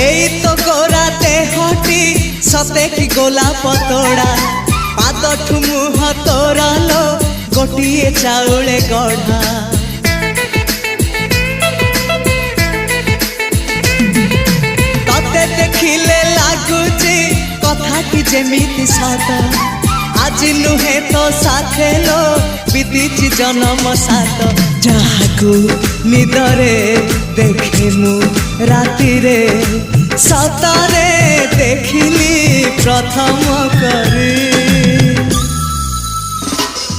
एई तो गोरा देहटी सते कि गोलाप तोड़ा पाद मुह तोरा लो गोटिए चाउले गढ़ा तते देखिले लागुची कथाटी जेमिति सत आज नुहे तो साथे लो बीतीची जन्म सात जहाकू निदरे देखे मु राति रे सतरे देखिली प्रथम करी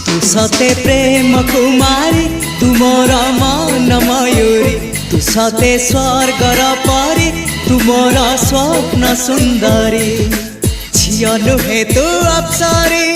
तू सते प्रेम कुमारी तू मोर मन मयूरी तू सते स्वर्गर परी तू मोर स्वप्न सुंदरी झियो नुहे तू अप्सरी।